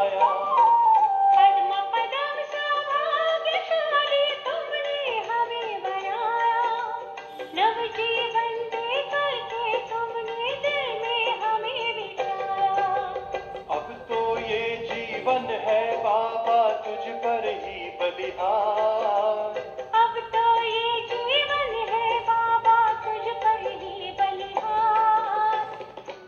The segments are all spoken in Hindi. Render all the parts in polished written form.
बिठाया। पद्म पदम सौभाग्यशाली तुमने हमें बनाया। नव जीवन दे करके तुमने दिल में हमें बिठाया। अब तो ये जीवन है बाबा तुझ पर ही बलिहार। अब तो ये जीवन है बाबा तुझ पर ही बलिहार।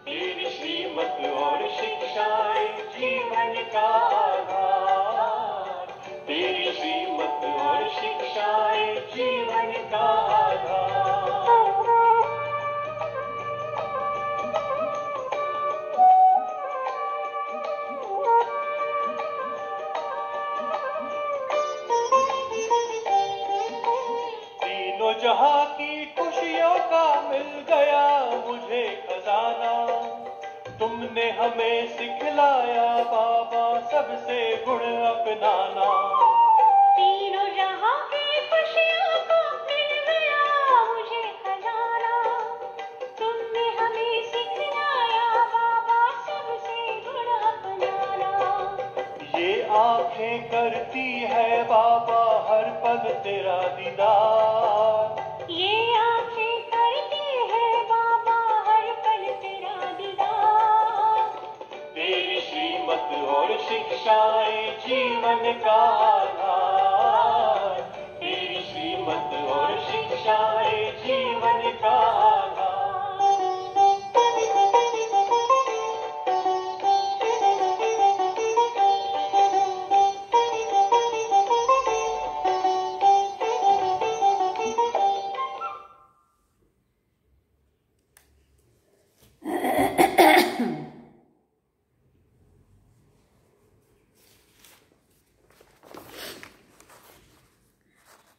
तेरी श्रीमत और शिक्षाएं जीवन का आधार। तेरी श्रीमत और शिक्षाएं जीवन का आधार। तीनों जहां की खुशियों का मिल गया मुझे खजाना। तुमने हमें सिखलाया बाबा सबसे गुण अपनाना। तीनों जहां की खुशियों को मिल गया मुझे खजाना। तुमने हमें सिखलाया बाबा सबसे गुण अपनाना। ये आंखें करती है बाबा हर पल तेरा दीदार। ये आंखें करती है बाबा हर पल तेरा दीदार। तेरी श्रीमत और शिक्षाएं जीवन का आधार। तेरी श्रीमत और शिक्षाएं जीवन का आधार।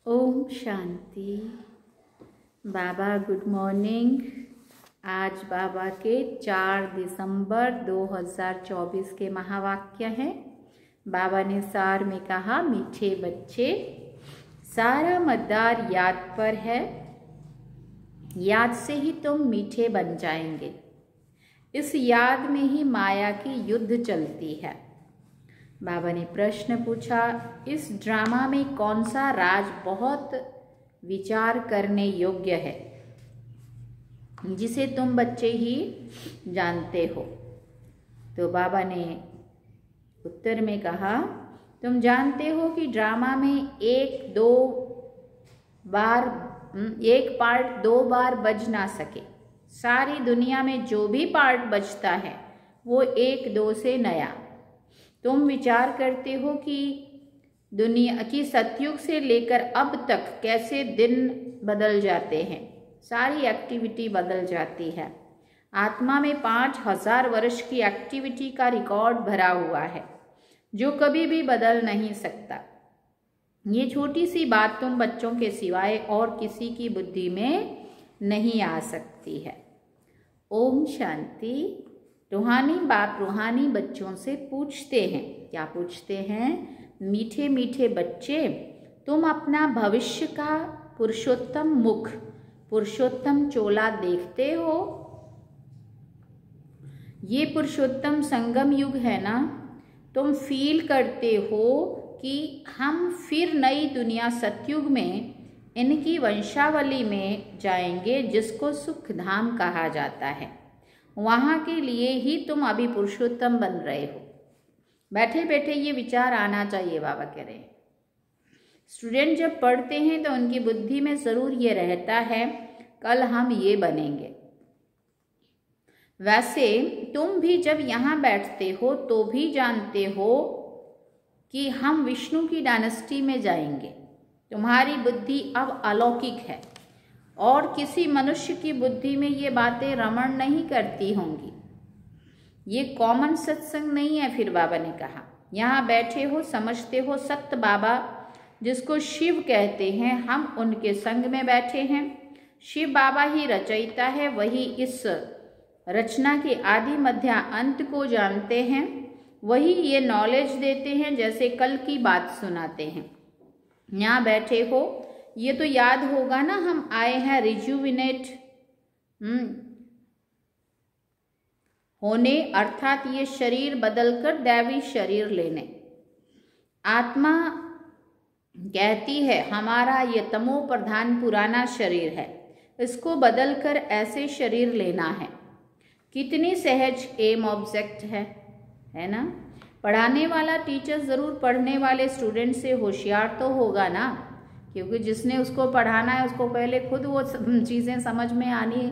ओम शांति। बाबा गुड मॉर्निंग। आज बाबा के 4 दिसंबर 2024 के महावाक्य हैं। बाबा ने सार में कहा, मीठे बच्चे, सारा मदार याद पर है। याद से ही तुम मीठे बन जाएंगे। इस याद में ही माया की युद्ध चलती है। बाबा ने प्रश्न पूछा, इस ड्रामा में कौन सा राज बहुत विचार करने योग्य है, जिसे तुम बच्चे ही जानते हो? तो बाबा ने उत्तर में कहा, तुम जानते हो कि ड्रामा में एक पार्ट 2 बार बज ना सके। सारी दुनिया में जो भी पार्ट बजता है वो 1-2 से नया। तुम विचार करते हो कि दुनिया की सतयुग से लेकर अब तक कैसे दिन बदल जाते हैं, सारी एक्टिविटी बदल जाती है। आत्मा में 5000 वर्ष की एक्टिविटी का रिकॉर्ड भरा हुआ है जो कभी भी बदल नहीं सकता। ये छोटी सी बात तुम बच्चों के सिवाय और किसी की बुद्धि में नहीं आ सकती है। ओम शांति। रूहानी बाप रूहानी बच्चों से पूछते हैं, क्या पूछते हैं? मीठे मीठे बच्चे, तुम अपना भविष्य का पुरुषोत्तम मुख, पुरुषोत्तम चोला देखते हो? ये पुरुषोत्तम संगम युग है ना। तुम फील करते हो कि हम फिर नई दुनिया सतयुग में इनकी वंशावली में जाएंगे, जिसको सुख धाम कहा जाता है। वहाँ के लिए ही तुम अभी पुरुषोत्तम बन रहे हो। बैठे बैठे ये विचार आना चाहिए, बाबा कह रहे हैं। स्टूडेंट जब पढ़ते हैं तो उनकी बुद्धि में ज़रूर ये रहता है, कल हम ये बनेंगे। वैसे तुम भी जब यहाँ बैठते हो तो भी जानते हो कि हम विष्णु की डायनेस्टी में जाएंगे। तुम्हारी बुद्धि अब अलौकिक है और किसी मनुष्य की बुद्धि में ये बातें रमण नहीं करती होंगी। ये कॉमन सत्संग नहीं है। फिर बाबा ने कहा, यहाँ बैठे हो, समझते हो सत्य बाबा जिसको शिव कहते हैं, हम उनके संग में बैठे हैं। शिव बाबा ही रचयिता है, वही इस रचना के आदि मध्य अंत को जानते हैं, वही ये नॉलेज देते हैं, जैसे कल की बात सुनाते हैं। यहाँ बैठे हो, ये तो याद होगा ना, हम आए हैं रिजुविनेट होने अर्थात ये शरीर बदलकर दैवी शरीर लेने। आत्मा कहती है हमारा ये तमो प्रधान पुराना शरीर है, इसको बदलकर ऐसे शरीर लेना है। कितनी सहज एम ऑब्जेक्ट है ना। पढ़ाने वाला टीचर ज़रूर पढ़ने वाले स्टूडेंट से होशियार तो होगा ना, क्योंकि जिसने उसको पढ़ाना है उसको पहले खुद वो चीज़ें समझ में आनी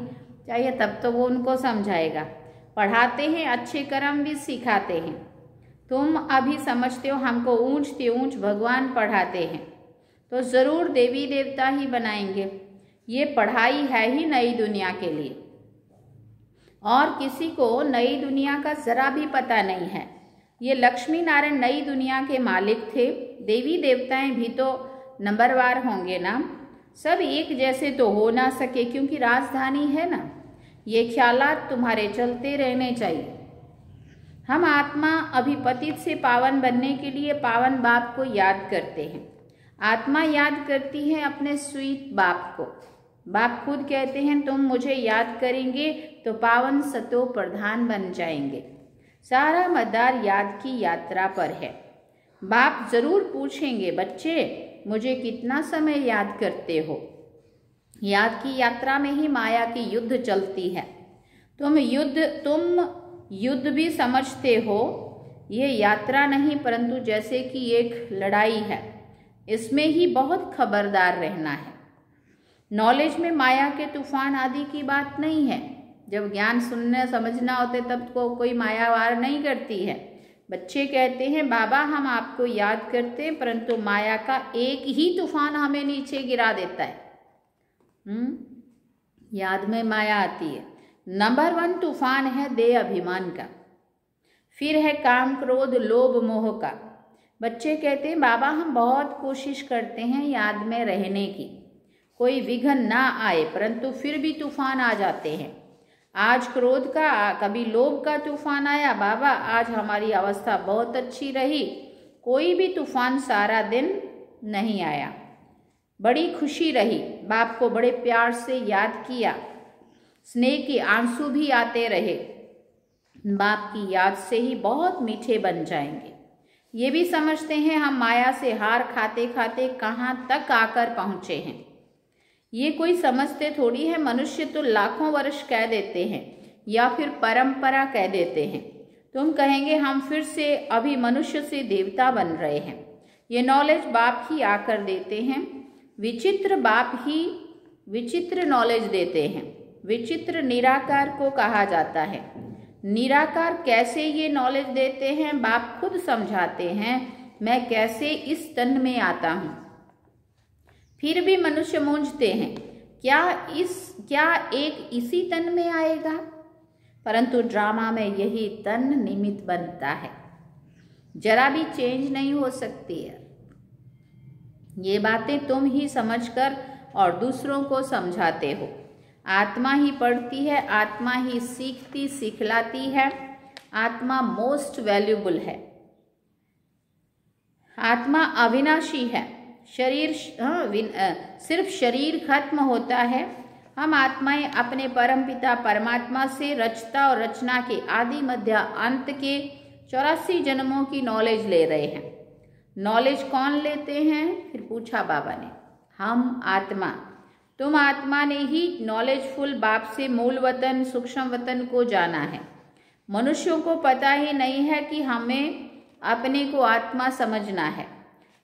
चाहिए, तब तो वो उनको समझाएगा। पढ़ाते हैं, अच्छे कर्म भी सिखाते हैं। तुम अभी समझते हो हमको ऊंच से ऊंच भगवान पढ़ाते हैं, तो ज़रूर देवी देवता ही बनाएंगे। ये पढ़ाई है ही नई दुनिया के लिए, और किसी को नई दुनिया का ज़रा भी पता नहीं है। ये लक्ष्मी नारायण नई दुनिया के मालिक थे। देवी देवताएं भी तो नंबरवार होंगे ना, सब एक जैसे तो हो ना सके, क्योंकि राजधानी है ना। ये ख्यालात तुम्हारे चलते रहने चाहिए। हम आत्मा अभी पतित से पावन बनने के लिए पावन बाप को याद करते हैं। आत्मा याद करती है अपने स्वीट बाप को। बाप खुद कहते हैं तुम मुझे याद करेंगे तो पावन सतो प्रधान बन जाएंगे। सारा मदार याद की यात्रा पर है। बाप जरूर पूछेंगे बच्चे मुझे कितना समय याद करते हो। याद की यात्रा में ही माया की युद्ध चलती है। तुम युद्ध भी समझते हो, ये यात्रा नहीं परंतु जैसे कि एक लड़ाई है, इसमें ही बहुत खबरदार रहना है। नॉलेज में माया के तूफान आदि की बात नहीं है। जब ज्ञान सुनना समझना होते तब को कोई माया वार नहीं करती है। बच्चे कहते हैं बाबा हम आपको याद करते हैं, परंतु माया का एक ही तूफान हमें नीचे गिरा देता है। याद में माया आती है। नंबर 1 तूफान है देह अभिमान का, फिर है काम क्रोध लोभ मोह का। बच्चे कहते हैं बाबा हम बहुत कोशिश करते हैं याद में रहने की, कोई विघ्न ना आए, परंतु फिर भी तूफान आ जाते हैं। आज क्रोध का, कभी लोभ का तूफान आया। बाबा आज हमारी अवस्था बहुत अच्छी रही, कोई भी तूफान सारा दिन नहीं आया, बड़ी खुशी रही। बाप को बड़े प्यार से याद किया, स्नेह के आंसू भी आते रहे। बाप की याद से ही बहुत मीठे बन जाएंगे। ये भी समझते हैं हम माया से हार खाते खाते कहाँ तक आकर पहुँचे हैं। ये कोई समझते थोड़ी है। मनुष्य तो लाखों वर्ष कह देते हैं या फिर परंपरा कह देते हैं। तुम कहेंगे हम फिर से अभी मनुष्य से देवता बन रहे हैं। ये नॉलेज बाप ही आकर देते हैं। विचित्र बाप ही विचित्र नॉलेज देते हैं। विचित्र निराकार को कहा जाता है। निराकार कैसे ये नॉलेज देते हैं बाप खुद समझाते हैं। मैं कैसे इस तन में आता हूँ। फिर भी मनुष्य मूंझते हैं क्या एक इसी तन में आएगा, परंतु ड्रामा में यही तन निमित्त बनता है, जरा भी चेंज नहीं हो सकती है। ये बातें तुम ही समझकर और दूसरों को समझाते हो। आत्मा ही पढ़ती है, आत्मा ही सीखती सिखलाती है। आत्मा मोस्ट वैल्यूबल है। आत्मा अविनाशी है। शरीर सिर्फ शरीर खत्म होता है। हम आत्माएं अपने परमपिता परमात्मा से रचता और रचना के आदि मध्य अंत के 84 जन्मों की नॉलेज ले रहे हैं। नॉलेज कौन लेते हैं? फिर पूछा बाबा ने। हम आत्मा। तुम आत्मा ने ही नॉलेजफुल बाप से मूल वतन सूक्ष्म वतन को जाना है। मनुष्यों को पता ही नहीं है कि हमें अपने को आत्मा समझना है।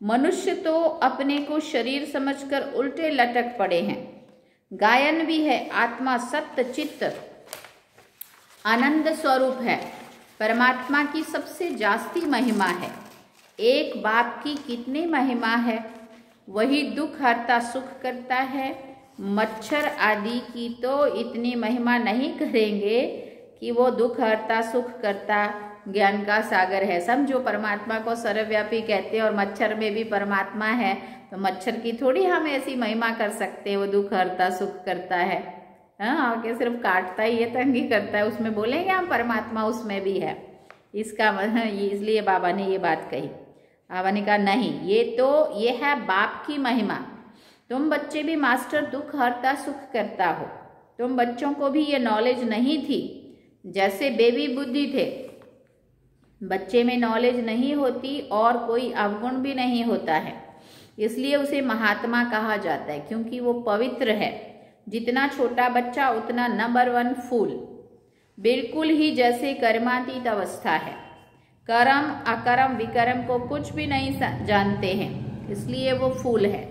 मनुष्य तो अपने को शरीर समझकर उल्टे लटक पड़े हैं। गायन भी है, आत्मा सत्य चित्त आनंद स्वरूप है। परमात्मा की सबसे जास्ती महिमा है। एक बाप की कितनी महिमा है। वही दुख हरता सुख करता है। मच्छर आदि की तो इतनी महिमा नहीं करेंगे कि वो दुख हरता सुख करता ज्ञान का सागर है। समझो परमात्मा को सर्वव्यापी कहते हैं और मच्छर में भी परमात्मा है, तो मच्छर की थोड़ी हम ऐसी महिमा कर सकते हैं वो दुख हरता सुख करता है। हाँ, आके सिर्फ काटता ही है, तंगी करता है, उसमें बोलेंगे हम परमात्मा उसमें भी है। इसका इसलिए बाबा ने ये बात कही। बाबा ने कहा नहीं, ये है बाप की महिमा। तुम बच्चे भी मास्टर दुख हरता सुख करता हो। तुम बच्चों को भी ये नॉलेज नहीं थी। जैसे बेबी बुद्धि थे, बच्चे में नॉलेज नहीं होती और कोई अवगुण भी नहीं होता है, इसलिए उसे महात्मा कहा जाता है, क्योंकि वो पवित्र है। जितना छोटा बच्चा उतना नंबर 1 फूल, बिल्कुल ही जैसे कर्मातीत अवस्था है। कर्म अकर्म विकर्म को कुछ भी नहीं जानते हैं, इसलिए वो फूल है।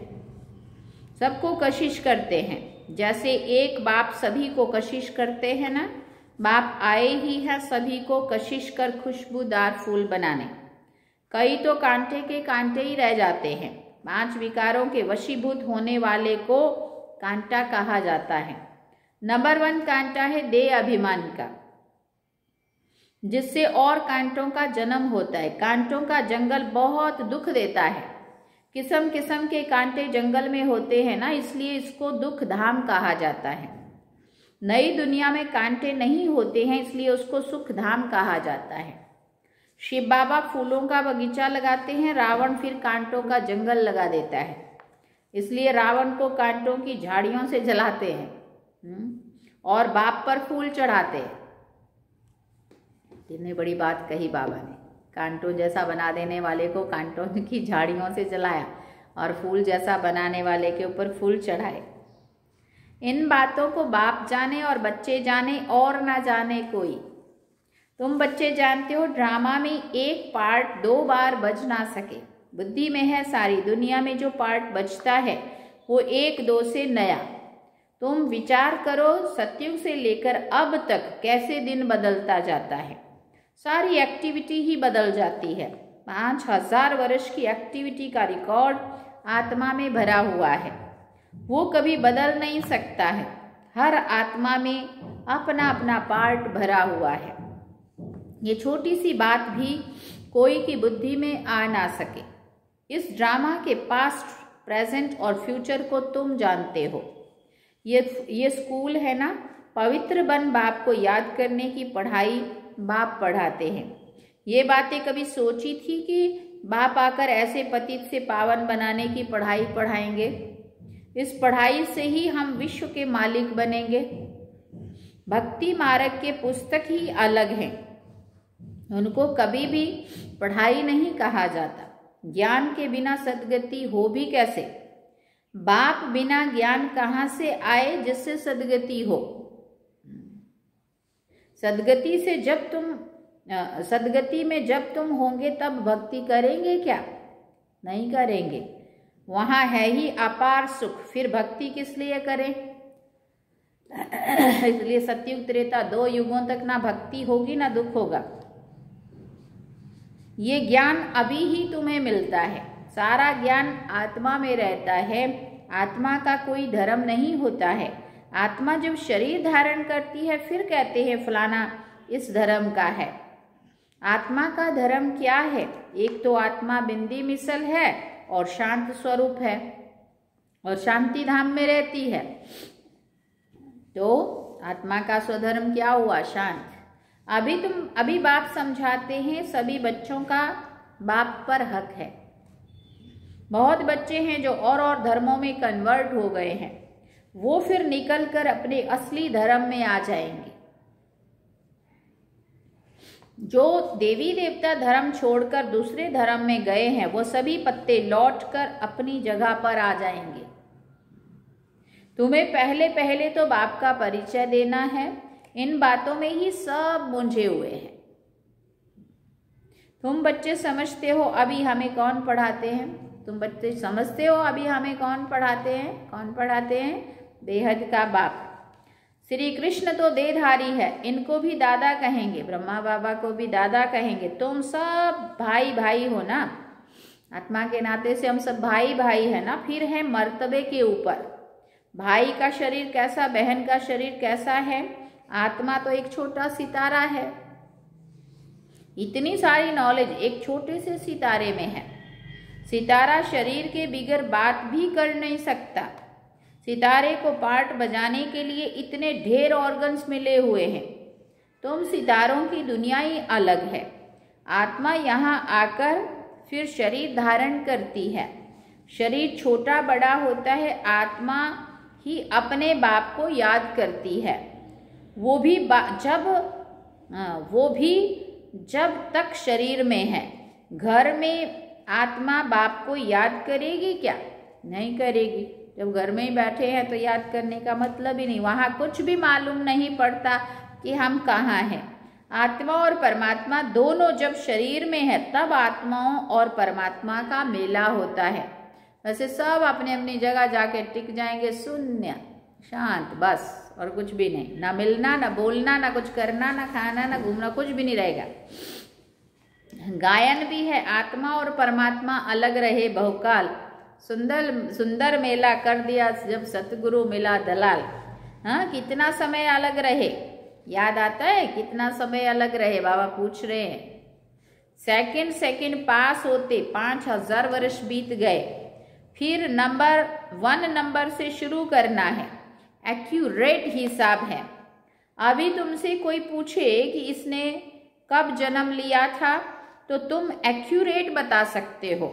सबको कशिश करते हैं, जैसे एक बाप सभी को कशिश करते हैं ना, बाप आए ही है सभी को कशिश कर खुशबूदार फूल बनाने। कई तो कांटे के कांटे ही रह जाते हैं। 5 विकारों के वशीभूत होने वाले को कांटा कहा जाता है। नंबर 1 कांटा है देह अभिमान का, जिससे और कांटों का जन्म होता है। कांटों का जंगल बहुत दुख देता है। किस्म किस्म के कांटे जंगल में होते हैं ना, इसलिए इसको दुख धाम कहा जाता है। नई दुनिया में कांटे नहीं होते हैं, इसलिए उसको सुख धाम कहा जाता है। शिव बाबा फूलों का बगीचा लगाते हैं, रावण फिर कांटों का जंगल लगा देता है, इसलिए रावण को कांटों की झाड़ियों से जलाते हैं और बाप पर फूल चढ़ाते हैं। इतनी बड़ी बात कही बाबा ने, कांटों जैसा बना देने वाले को कांटों की झाड़ियों से जलाया और फूल जैसा बनाने वाले के ऊपर फूल चढ़ाए। इन बातों को बाप जाने और बच्चे जाने और ना जाने कोई। तुम बच्चे जानते हो ड्रामा में एक पार्ट 2 बार बज ना सके। बुद्धि में है सारी दुनिया में जो पार्ट बजता है वो 1-2 से नया। तुम विचार करो सतयुग से लेकर अब तक कैसे दिन बदलता जाता है। सारी एक्टिविटी ही बदल जाती है। 5000 वर्ष की एक्टिविटी का रिकॉर्ड आत्मा में भरा हुआ है, वो कभी बदल नहीं सकता है। हर आत्मा में अपना अपना पार्ट भरा हुआ है। ये छोटी सी बात भी कोई की बुद्धि में आ ना सके। इस ड्रामा के पास्ट, प्रेजेंट और फ्यूचर को तुम जानते हो। ये स्कूल है ना, पवित्र बन बाप को याद करने की पढ़ाई बाप पढ़ाते हैं। ये बातें कभी सोची थी कि बाप आकर ऐसे पतित से पावन बनाने की पढ़ाई पढ़ाएंगे? इस पढ़ाई से ही हम विश्व के मालिक बनेंगे। भक्ति मार्ग के पुस्तक ही अलग हैं, उनको कभी भी पढ़ाई नहीं कहा जाता। ज्ञान के बिना सद्गति हो भी कैसे? बाप बिना ज्ञान कहाँ से आए जिससे सद्गति हो? सद्गति में जब तुम होंगे तब भक्ति करेंगे क्या? नहीं करेंगे। वहां है ही अपार सुख, फिर भक्ति किस लिए करें? इसलिए सतयुग त्रेता 2 युगों तक ना भक्ति होगी ना दुख होगा। ये ज्ञान अभी ही तुम्हें मिलता है। सारा ज्ञान आत्मा में रहता है। आत्मा का कोई धर्म नहीं होता है। आत्मा जब शरीर धारण करती है फिर कहते हैं फलाना इस धर्म का है। आत्मा का धर्म क्या है? एक तो आत्मा बिंदी मिसल है और शांत स्वरूप है और शांति धाम में रहती है। तो आत्मा का स्वधर्म क्या हुआ? शांत। अभी बाप समझाते हैं सभी बच्चों का बाप पर हक है। बहुत बच्चे हैं जो और धर्मों में कन्वर्ट हो गए हैं, वो फिर निकलकर अपने असली धर्म में आ जाएंगे। जो देवी देवता धर्म छोड़कर दूसरे धर्म में गए हैं वो सभी पत्ते लौटकर अपनी जगह पर आ जाएंगे। तुम्हें पहले तो बाप का परिचय देना है। इन बातों में ही सब मुंझे हुए हैं। तुम बच्चे समझते हो अभी हमें कौन पढ़ाते हैं? तुम बच्चे समझते हो अभी हमें कौन पढ़ाते हैं? कौन पढ़ाते हैं? बेहद का बाप। श्री कृष्ण तो देहधारी है, इनको भी दादा कहेंगे, ब्रह्मा बाबा को भी दादा कहेंगे। तुम सब भाई भाई हो ना, आत्मा के नाते से हम सब भाई भाई है ना। फिर है मर्तबे के ऊपर। भाई का शरीर कैसा, बहन का शरीर कैसा है? आत्मा तो एक छोटा सितारा है। इतनी सारी नॉलेज एक छोटे से सितारे में है। सितारा शरीर के बिगर बात भी कर नहीं सकता। सितारे को पार्ट बजाने के लिए इतने ढेर ऑर्गन्स मिले हुए हैं। तुम सितारों की दुनिया ही अलग है। आत्मा यहाँ आकर फिर शरीर धारण करती है। शरीर छोटा बड़ा होता है, आत्मा ही अपने बाप को याद करती है। वो भी जब वो भी जब तक शरीर में है। घर में आत्मा बाप को याद करेगी क्या? नहीं करेगी। जब घर में ही बैठे हैं तो याद करने का मतलब ही नहीं, वहाँ कुछ भी मालूम नहीं पड़ता कि हम कहाँ हैं। आत्मा और परमात्मा दोनों जब शरीर में है तब आत्माओं और परमात्मा का मेला होता है। वैसे सब अपनी अपनी जगह जाके टिक जाएंगे, शून्य शांत, बस और कुछ भी नहीं, ना मिलना, ना बोलना, ना कुछ करना, ना खाना, ना घूमना, कुछ भी नहीं रहेगा। गायन भी है, आत्मा और परमात्मा अलग रहे बहुकाल, सुंदर सुंदर मेला कर दिया जब सतगुरु मिला दलाल। हाँ, कितना समय अलग रहे, याद आता है कितना समय अलग रहे? बाबा पूछ रहे हैं। सेकंड सेकंड पास होते 5000 वर्ष बीत गए। फिर नंबर 1 नंबर से शुरू करना है, एक्यूरेट हिसाब है। अभी तुमसे कोई पूछे कि इसने कब जन्म लिया था तो तुम एक्यूरेट बता सकते हो।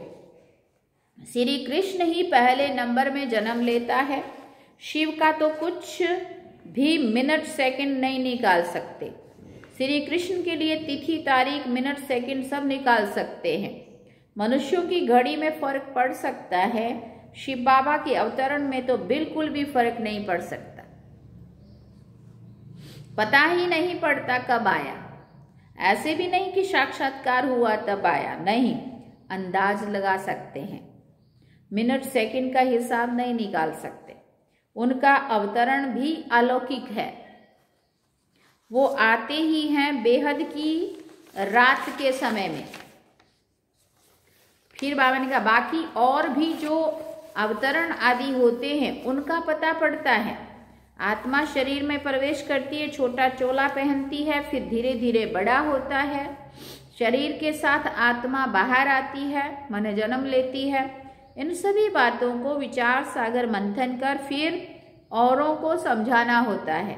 श्री कृष्ण ही पहले नंबर में जन्म लेता है। शिव का तो कुछ भी मिनट सेकंड नहीं निकाल सकते। श्री कृष्ण के लिए तिथि तारीख मिनट सेकंड सब निकाल सकते हैं। मनुष्यों की घड़ी में फर्क पड़ सकता है, शिव बाबा के अवतरण में तो बिल्कुल भी फर्क नहीं पड़ सकता। पता ही नहीं पड़ता कब आया। ऐसे भी नहीं कि साक्षात्कार हुआ तब आया, नहीं, अंदाज लगा सकते हैं। मिनट सेकंड का हिसाब नहीं निकाल सकते। उनका अवतरण भी अलौकिक है। वो आते ही हैं बेहद की रात के समय में। फिर बाबा ने कहा बाकी और भी जो अवतरण आदि होते हैं उनका पता पड़ता है। आत्मा शरीर में प्रवेश करती है, छोटा चोला पहनती है, फिर धीरे धीरे बड़ा होता है। शरीर के साथ आत्मा बाहर आती है, माने जन्म लेती है। इन सभी बातों को विचार सागर मंथन कर फिर औरों को समझाना होता है।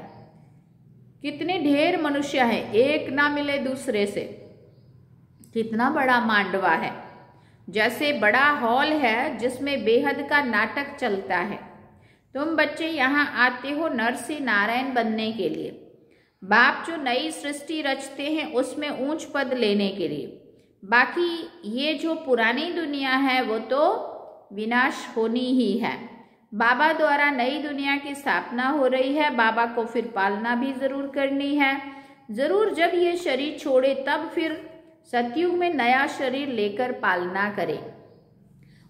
कितने ढेर मनुष्य हैं, एक ना मिले दूसरे से। कितना बड़ा मांडवा है, जैसे बड़ा हॉल है जिसमें बेहद का नाटक चलता है। तुम बच्चे यहाँ आते हो नर से नारायण बनने के लिए। बाप जो नई सृष्टि रचते हैं उसमें ऊंच पद लेने के लिए। बाकी ये जो पुरानी दुनिया है वो तो विनाश होनी ही है। बाबा द्वारा नई दुनिया की स्थापना हो रही है। बाबा को फिर पालना भी जरूर करनी है। जरूर जब ये शरीर छोड़े तब फिर सतयुग में नया शरीर लेकर पालना करे।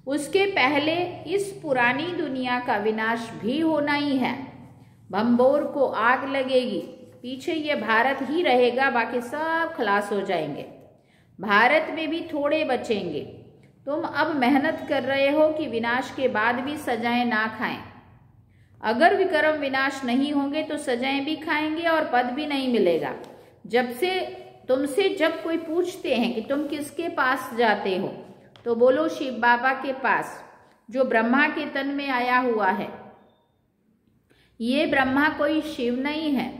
उसके पहले इस पुरानी दुनिया का विनाश भी होना ही है। भंबोर को आग लगेगी, पीछे ये भारत ही रहेगा, बाकी सब खलास हो जाएंगे। भारत में भी थोड़े बचेंगे। तुम अब मेहनत कर रहे हो कि विनाश के बाद भी सजाएं ना खाएं। अगर विक्रम विनाश नहीं होंगे तो सजाएं भी खाएंगे और पद भी नहीं मिलेगा। तुमसे जब कोई पूछते हैं कि तुम किसके पास जाते हो तो बोलो शिव बाबा के पास, जो ब्रह्मा के तन में आया हुआ है। ये ब्रह्मा कोई शिव नहीं है।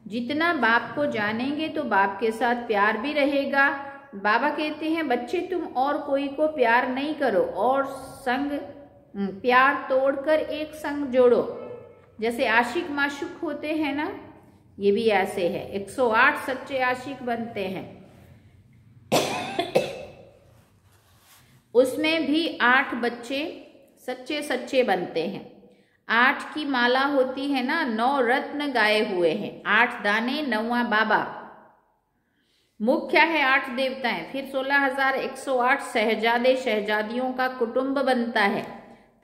जितना बाप को जानेंगे तो बाप के साथ प्यार भी रहेगा। बाबा कहते हैं बच्चे तुम और कोई को प्यार नहीं करो और संग प्यार तोड़कर एक संग जोड़ो। जैसे आशिक माशुक होते हैं ना, ये भी ऐसे है। 108 सच्चे आशिक बनते हैं। उसमें भी 8 बच्चे सच्चे सच्चे बनते हैं। 8 की माला होती है ना, 9 रत्न गाए हुए हैं, 8 दाने, 9वां बाबा। मुख्य है 8 देवताएं। फिर 16,108 शहजादे शहजादियों का कुटुंब बनता है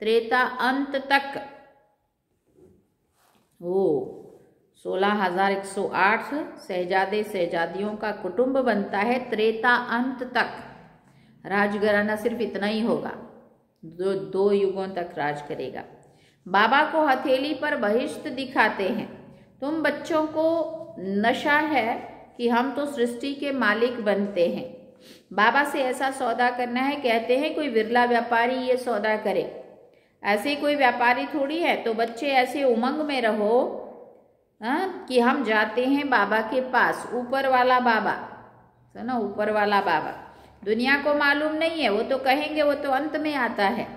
त्रेता अंत तक। 16,108 शहजादे शहजादियों का कुटुंब बनता है त्रेता अंत तक। राजघराना सिर्फ इतना ही होगा, दो युगों तक राज करेगा। बाबा को हथेली पर बहिष्ट दिखाते हैं। तुम बच्चों को नशा है कि हम तो सृष्टि के मालिक बनते हैं। बाबा से ऐसा सौदा करना है, कहते हैं कोई विरला व्यापारी ये सौदा करे। ऐसे कोई व्यापारी थोड़ी है। तो बच्चे ऐसे उमंग में रहो कि हम जाते हैं बाबा के पास। ऊपर वाला बाबा, सुनो, ऊपर वाला बाबा। दुनिया को मालूम नहीं है, वो तो कहेंगे वो तो अंत में आता है।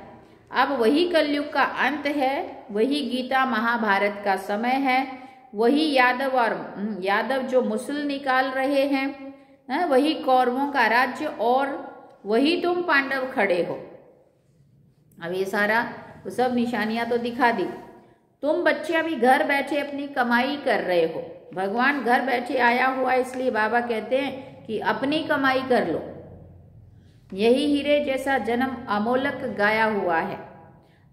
अब वही कलयुग का अंत है, वही गीता महाभारत का समय है। वही यादव जो मुसल निकाल रहे हैं, वही कौरवों का राज्य, और वही तुम पांडव खड़े हो। अब ये सारा वो सब निशानियां तो दिखा दी। तुम बच्चे अभी घर बैठे अपनी कमाई कर रहे हो। भगवान घर बैठे आया हुआ, इसलिए बाबा कहते हैं कि अपनी कमाई कर लो। यही हीरे जैसा जन्म अमोलक गाया हुआ है।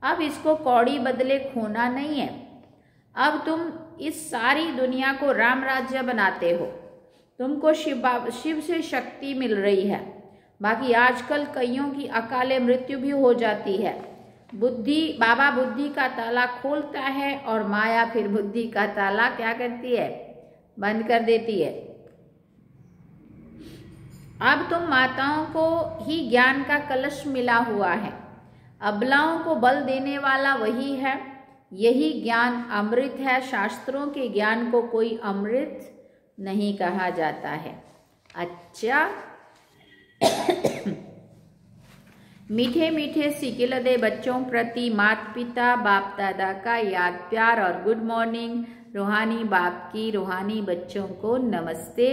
अब इसको कौड़ी बदले खोना नहीं है। अब तुम इस सारी दुनिया को राम राज्य बनाते हो। तुमको शिव से शक्ति मिल रही है। बाकी आजकल कईयों की अकाले मृत्यु भी हो जाती है। बाबा बुद्धि का ताला खोलता है और माया फिर बुद्धि का ताला क्या करती है, बंद कर देती है। अब तुम माताओं को ही ज्ञान का कलश मिला हुआ है। अबलाओं को बल देने वाला वही है। यही ज्ञान अमृत है। शास्त्रों के ज्ञान को कोई अमृत नहीं कहा जाता है। अच्छा, मीठे मीठे सिकिल दे बच्चों प्रति माता पिता बाप दादा का याद प्यार और गुड मॉर्निंग। रूहानी बाप की रूहानी बच्चों को नमस्ते।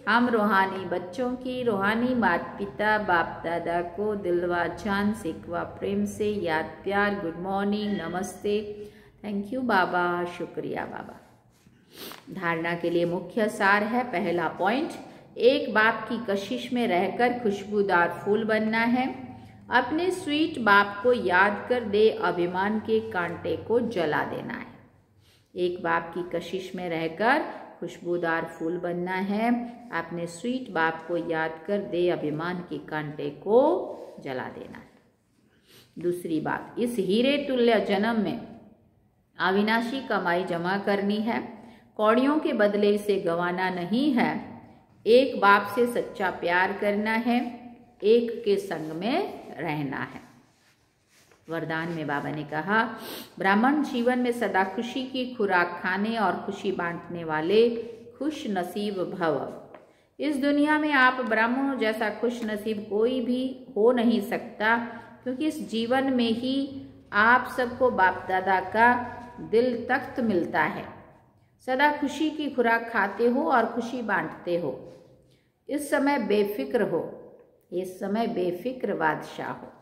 हम रूहानी बच्चों की रूहानी माता पिता बाप दादा को दिलवा जान सिकवा प्रेम से याद प्यार गुड मॉर्निंग नमस्ते। थैंक यू बाबा, शुक्रिया बाबा। धारणा के लिए मुख्य सार है। पहला पॉइंट, एक बाप की कशिश में रहकर खुशबूदार फूल बनना है। अपने स्वीट बाप को याद कर दे अभिमान के कांटे को जला देना है। एक बाप की कशिश में रहकर खुशबूदार फूल बनना है। अपने स्वीट बाप को याद कर दे अभिमान के कांटे को जला देना है। दूसरी बात, इस हीरे तुल्य जन्म में अविनाशी कमाई जमा करनी है। कौड़ियों के बदले इसे गंवाना नहीं है। एक बाप से सच्चा प्यार करना है। एक के संग में रहना है। वरदान में बाबा ने कहा, ब्राह्मण जीवन में सदा खुशी की खुराक खाने और खुशी बांटने वाले खुश नसीब भव। इस दुनिया में आप ब्राह्मणों जैसा खुश नसीब कोई भी हो नहीं सकता, क्योंकि इस जीवन में ही आप सबको बाप दादा का दिल तख्त मिलता है। सदा खुशी की खुराक खाते हो और खुशी बांटते हो। इस समय बेफिक्र हो। इस समय बेफिक्र बादशाह हो।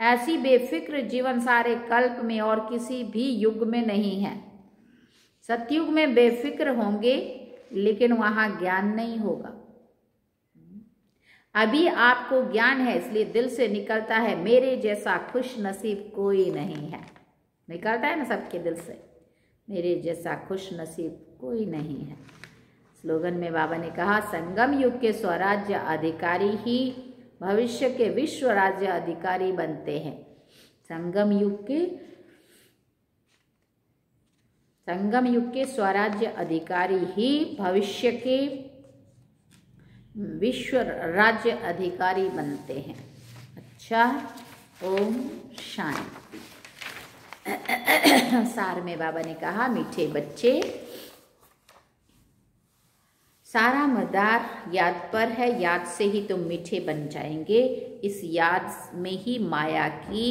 ऐसी बेफिक्र जीवन सारे कल्प में और किसी भी युग में नहीं है। सतयुग में बेफिक्र होंगे, लेकिन वहां ज्ञान नहीं होगा। अभी आपको ज्ञान है, इसलिए दिल से निकलता है, मेरे जैसा खुश नसीब कोई नहीं है। निकलता है ना सबके दिल से, मेरे जैसा खुश नसीब कोई नहीं है। स्लोगन में बाबा ने कहा, संगम युग के स्वराज्य अधिकारी ही भविष्य के विश्व राज्य अधिकारी बनते हैं। संगम युग के स्वराज्य अधिकारी ही भविष्य के विश्व राज्य अधिकारी बनते हैं। अच्छा, ओम शांति। सार में बाबा ने कहा, मीठे बच्चे, सारा मदार याद पर है। याद से ही तुम मीठे बन जाएंगे। इस याद में ही माया की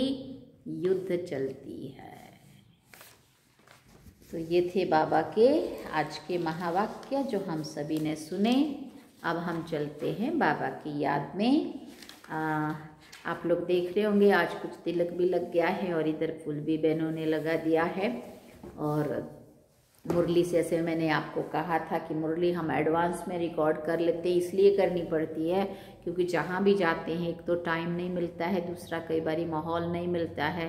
युद्ध चलती है। तो ये थे बाबा के आज के महावाक्य जो हम सभी ने सुने। अब हम चलते हैं बाबा की याद में। आप लोग देख रहे होंगे आज कुछ तिलक भी लग गया है और इधर फूल भी बहनों ने लगा दिया है। और मुरली से ऐसे मैंने आपको कहा था कि मुरली हम एडवांस में रिकॉर्ड कर लेते हैं, इसलिए करनी पड़ती है क्योंकि जहाँ भी जाते हैं एक तो टाइम नहीं मिलता है, दूसरा कई बारी माहौल नहीं मिलता है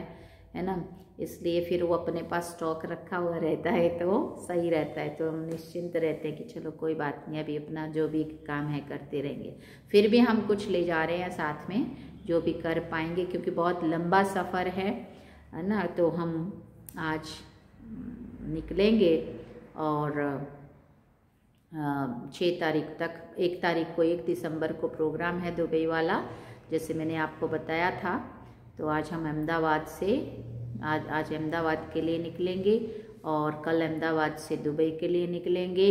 ना। इसलिए फिर वो अपने पास स्टॉक रखा हुआ रहता है तो सही रहता है। तो हम निश्चिंत रहते हैं कि चलो कोई बात नहीं, अभी अपना जो भी काम है करते रहेंगे। फिर भी हम कुछ ले जा रहे हैं साथ में जो भी कर पाएंगे, क्योंकि बहुत लंबा सफ़र है ना। तो हम आज निकलेंगे और 6 तारीख तक, 1 तारीख को 1 दिसंबर को प्रोग्राम है दुबई वाला, जैसे मैंने आपको बताया था। तो आज हम अहमदाबाद से आज अहमदाबाद के लिए निकलेंगे और कल अहमदाबाद से दुबई के लिए निकलेंगे।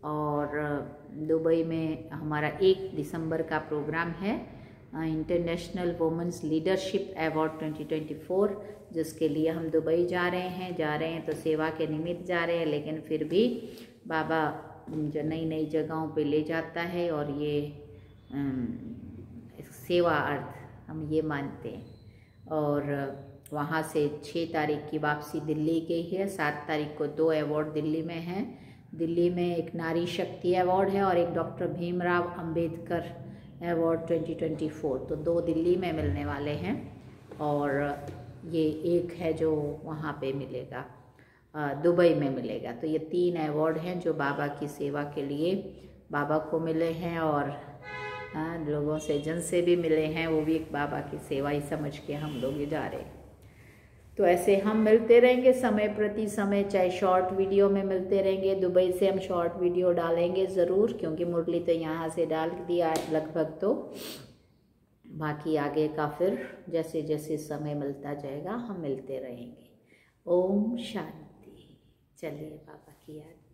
और दुबई में हमारा 1 दिसंबर का प्रोग्राम है, इंटरनेशनल वुमेन्स लीडरशिप अवार्ड 2024, जिसके लिए हम दुबई जा रहे हैं तो सेवा के निमित्त जा रहे हैं, लेकिन फिर भी बाबा जो नई नई जगहों पे ले जाता है, और ये सेवा अर्थ हम ये मानते हैं। और वहाँ से 6 तारीख की वापसी दिल्ली गई है। 7 तारीख को 2 अवार्ड दिल्ली में हैं। दिल्ली में एक नारी शक्ति अवार्ड है और एक डॉक्टर भीमराव अंबेडकर अवार्ड 2024, तो 2 दिल्ली में मिलने वाले हैं और ये एक है जो वहाँ पे मिलेगा, दुबई में मिलेगा। तो ये 3 अवार्ड हैं जो बाबा की सेवा के लिए बाबा को मिले हैं, और लोगों से जन से भी मिले हैं, वो भी एक बाबा की सेवा ही समझ के हम लोग ये जा रहे हैं। तो ऐसे हम मिलते रहेंगे समय प्रति समय, चाहे शॉर्ट वीडियो में मिलते रहेंगे। दुबई से हम शॉर्ट वीडियो डालेंगे ज़रूर, क्योंकि मुरली तो यहाँ से डाल दिया लगभग, तो बाकी आगे का फिर जैसे जैसे समय मिलता जाएगा हम मिलते रहेंगे। ओम शांति। चलिए बाबा की याद।